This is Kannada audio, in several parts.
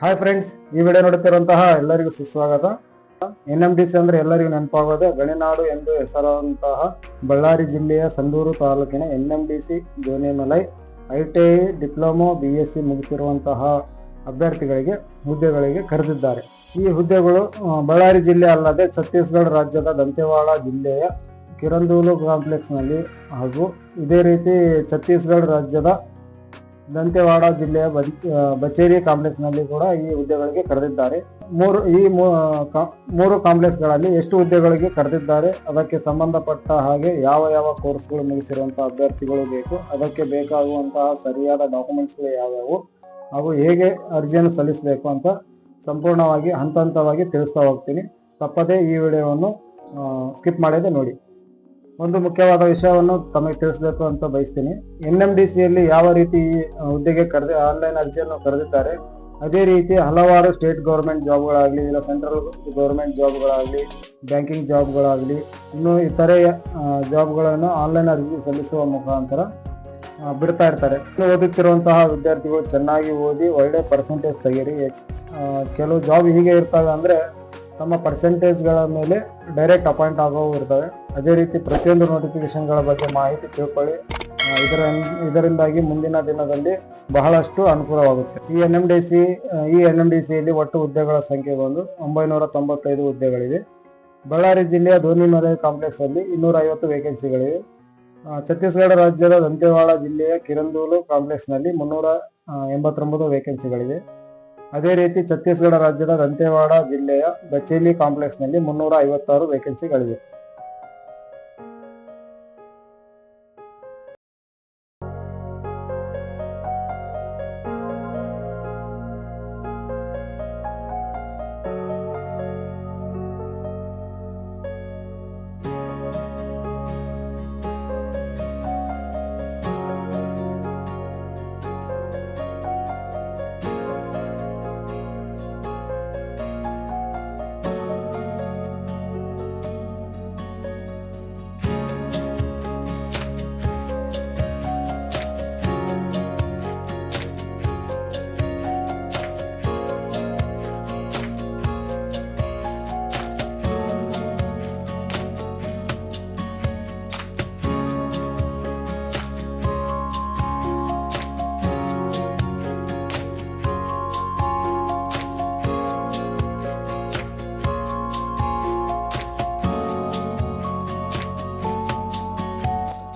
ಹಾಯ್ ಫ್ರೆಂಡ್ಸ್, ಈ ವಿಡಿಯೋ ನೋಡುತ್ತಿರುವಂತಹ ಎಲ್ಲರಿಗೂ ಸುಸ್ವಾಗತ. NMDC ಅಂದ್ರೆ ಎಲ್ಲರಿಗೂ ನೆನಪಾಗೋದೆ ಗಣಿನಾಡು ಎಂದು ಹೆಸರಾದಂತಹ ಬಳ್ಳಾರಿ ಜಿಲ್ಲೆಯ ಸಂಡೂರು ತಾಲೂಕಿನ NMDC ಜೋನಿಮಲೈ ITI ಡಿಪ್ಲೊಮೊ BSc ಮುಗಿಸಿರುವಂತಹ ಅಭ್ಯರ್ಥಿಗಳಿಗೆ ಹುದ್ದೆಗಳಿಗೆ ಕರೆದಿದ್ದಾರೆ. ಈ ಹುದ್ದೆಗಳು ಬಳ್ಳಾರಿ ಜಿಲ್ಲೆ ಅಲ್ಲದೆ ಛತ್ತೀಸ್ಗಢ ರಾಜ್ಯದ ದಂತೇವಾಡ ಜಿಲ್ಲೆಯ ಕಿರಂದೂಲು ಕಾಂಪ್ಲೆಕ್ಸ್ನಲ್ಲಿ ಹಾಗೂ ಇದೇ ರೀತಿ ಛತ್ತೀಸ್ಗಢ ರಾಜ್ಯದ ದಂತೇವಾಡ ಜಿಲ್ಲೆಯ ಬಚೇರಿ ಕಾಂಪ್ಲೆಕ್ಸ್ನಲ್ಲಿ ಕೂಡ ಈ ಹುದ್ದೆಗಳಿಗೆ ಕರೆದಿದ್ದಾರೆ. ಮೂರು ಕಾಂಪ್ಲೆಕ್ಸ್ಗಳಲ್ಲಿ ಎಷ್ಟು ಹುದ್ದೆಗಳಿಗೆ ಕರೆದಿದ್ದಾರೆ, ಅದಕ್ಕೆ ಸಂಬಂಧಪಟ್ಟ ಹಾಗೆ ಯಾವ ಯಾವ ಕೋರ್ಸ್ಗಳು ಮುಗಿಸಿರುವಂತಹ ಅಭ್ಯರ್ಥಿಗಳು ಬೇಕು, ಅದಕ್ಕೆ ಬೇಕಾಗುವಂತಹ ಸರಿಯಾದ ಡಾಕ್ಯುಮೆಂಟ್ಸ್ಗಳು ಯಾವ್ಯಾವು ಹಾಗೂ ಹೇಗೆ ಅರ್ಜಿಯನ್ನು ಸಲ್ಲಿಸಬೇಕು ಅಂತ ಸಂಪೂರ್ಣವಾಗಿ ಹಂತ ಹಂತವಾಗಿ ತಿಳಿಸ್ತಾ ಹೋಗ್ತೀನಿ. ತಪ್ಪದೇ ಈ ವಿಡಿಯೋವನ್ನು ಸ್ಕಿಪ್ ಮಾಡದೆ ನೋಡಿ. ಒಂದು ಮುಖ್ಯವಾದ ವಿಷಯವನ್ನು ತಮಗೆ ತಿಳಿಸಬೇಕು ಅಂತ ಬಯಸ್ತೀನಿ. NMDCಯಲ್ಲಿ ಯಾವ ರೀತಿ ಈ ಹುದ್ದೆಗೆ ಆನ್ಲೈನ್ ಅರ್ಜಿಯನ್ನು ಕರೆದಿದ್ದಾರೆ, ಅದೇ ರೀತಿ ಹಲವಾರು ಸ್ಟೇಟ್ ಗೌರ್ಮೆಂಟ್ ಜಾಬ್ಗಳಾಗಲಿ, ಇಲ್ಲ ಸೆಂಟ್ರಲ್ ಗೌರ್ಮೆಂಟ್ ಜಾಬ್ಗಳಾಗಲಿ, ಬ್ಯಾಂಕಿಂಗ್ ಜಾಬ್ಗಳಾಗಲಿ, ಇನ್ನು ಇತರೆ ಜಾಬ್ಗಳನ್ನು ಆನ್ಲೈನ್ ಅರ್ಜಿ ಸಲ್ಲಿಸುವ ಮುಖಾಂತರ ಬಿಡ್ತಾ ಇರ್ತಾರೆ. ಓದುತ್ತಿರುವಂತಹ ವಿದ್ಯಾರ್ಥಿಗಳು ಚೆನ್ನಾಗಿ ಓದಿ ಒಳ್ಳೆ ಪರ್ಸೆಂಟೇಜ್ ತೆಗೀರಿ. ಕೆಲವು ಜಾಬ್ ಹೀಗೆ ಇರ್ತವೆ ಅಂದರೆ ತಮ್ಮ ಪರ್ಸೆಂಟೇಜ್ಗಳ ಮೇಲೆ ಡೈರೆಕ್ಟ್ ಅಪಾಯಿಂಟ್ ಆಗೋವು ಇರ್ತವೆ. ಅದೇ ರೀತಿ ಪ್ರತಿಯೊಂದು ನೋಟಿಫಿಕೇಶನ್ಗಳ ಬಗ್ಗೆ ಮಾಹಿತಿ ತಿಳ್ಕೊಳ್ಳಿ. ಇದರಿಂದಾಗಿ ಮುಂದಿನ ದಿನದಲ್ಲಿ ಬಹಳಷ್ಟು ಅನುಕೂಲವಾಗುತ್ತೆ. ಈ NMDCಯಲ್ಲಿ ಒಟ್ಟು ಹುದ್ದೆಗಳ ಸಂಖ್ಯೆ ಬಂದು 995 ಹುದ್ದೆಗಳಿವೆ. ಬಳ್ಳಾರಿ ಜಿಲ್ಲೆಯ ದೋನಿಮಲೈ ಕಾಂಪ್ಲೆಕ್ಸ್ ಅಲ್ಲಿ 250 ವೇಕೆನ್ಸಿಗಳಿವೆ. ಛತ್ತೀಸ್ಗಢ ರಾಜ್ಯದ ದಂತೇವಾಡ ಜಿಲ್ಲೆಯ ಕಿರಂದೂಲು ಕಾಂಪ್ಲೆಕ್ಸ್ನಲ್ಲಿ 389 ವೇಕೆನ್ಸಿಗಳಿವೆ. ಅದೇ ರೀತಿ ಛತ್ತೀಸ್ಗಢ ರಾಜ್ಯದ ದಂತೇವಾಡ ಜಿಲ್ಲೆಯ ಬಚೇಲಿ ಕಾಂಪ್ಲೆಕ್ಸ್ನಲ್ಲಿ 356 ವೇಕೆನ್ಸಿಗಳಿವೆ.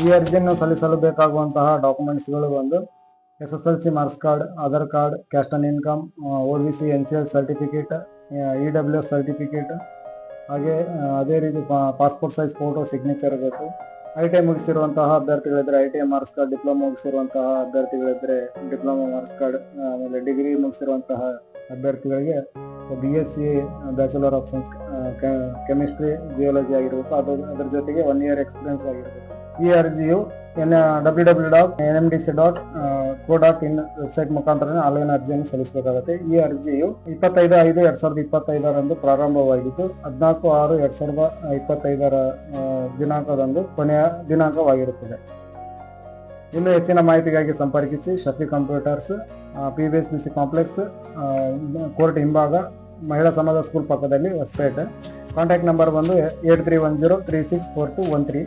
ಈ ಅರ್ಜಿಯನ್ನು ಸಲ್ಲಿಸಲು ಬೇಕಾಗುವಂತಹ ಡಾಕ್ಯುಮೆಂಟ್ಸ್ಗಳು ಬಂದು SSLC marks card, Aadhaar card, caste and income, OBC NCL certificate, EWS certificate, ಹಾಗೆ ಅದೇ ರೀತಿ ಪಾಸ್ಪೋರ್ಟ್ ಸೈಜ್ ಫೋಟೋ ಸಿಗ್ನೇಚರ್ ಬೇಕು. ITI ಮುಗಿಸಿರುವಂತಹ ಅಭ್ಯರ್ಥಿಗಳಿದ್ರೆ ITI ಮಾರ್ಕ್ಸ್ ಕಾರ್ಡ್, ಡಿಪ್ಲೊಮಾ ಮುಗಿಸಿರುವಂತಹ ಅಭ್ಯರ್ಥಿಗಳಿದ್ರೆ ಡಿಪ್ಲೊಮಾ ಮಾರ್ಕ್ಸ್ ಕಾರ್ಡ್, ಆಮೇಲೆ ಡಿಗ್ರಿ ಮುಗಿಸಿರುವಂತಹ ಅಭ್ಯರ್ಥಿಗಳಿಗೆ BSc bachelor of science chemistry geology ಆಗಿರಬೇಕು. ಅದರ ಜೊತೆಗೆ 1 year ಎಕ್ಸ್ಪೀರಿಯನ್ಸ್ ಆಗಿರಬೇಕು. ಈ ಅರ್ಜಿಯು www.nmdc.co.in ವೆಬ್ಸೈಟ್ ಮುಖಾಂತರ ಆನ್ಲೈನ್ ಅರ್ಜಿಯನ್ನು ಸಲ್ಲಿಸಬೇಕಾಗುತ್ತೆ. ಈ ಅರ್ಜಿಯು 25/5/2025 ಪ್ರಾರಂಭವಾಗಿದ್ದು 14/6/2025 ದಿನಾಂಕದಂದು ಕೊನೆಯ ದಿನಾಂಕವಾಗಿರುತ್ತದೆ. ಇನ್ನು ಹೆಚ್ಚಿನ ಮಾಹಿತಿಗಾಗಿ ಸಂಪರ್ಕಿಸಿ Shafi computers, PBSBC complex, court ಹಿಂಭಾಗ, ಮಹಿಳಾ ಸಮಾಜ ಸ್ಕೂಲ್ ಪಕ್ಕದಲ್ಲಿ, ಹೊಸಪೇಟೆ. ಕಾಂಟ್ಯಾಕ್ಟ್ ನಂಬರ್ ಬಂದು 8310364213.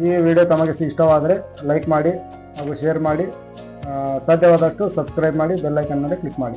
ಈ ವಿಡಿಯೋ ತಮಗೆ ಇಷ್ಟವಾದರೆ ಲೈಕ್ ಮಾಡಿ ಹಾಗೂ ಶೇರ್ ಮಾಡಿ, ಸಾಧ್ಯವಾದಷ್ಟು ಸಬ್ಸ್ಕ್ರೈಬ್ ಮಾಡಿ, ಬೆಲ್ ಐಕನ್ ಮೇಲೆ ಕ್ಲಿಕ್ ಮಾಡಿ.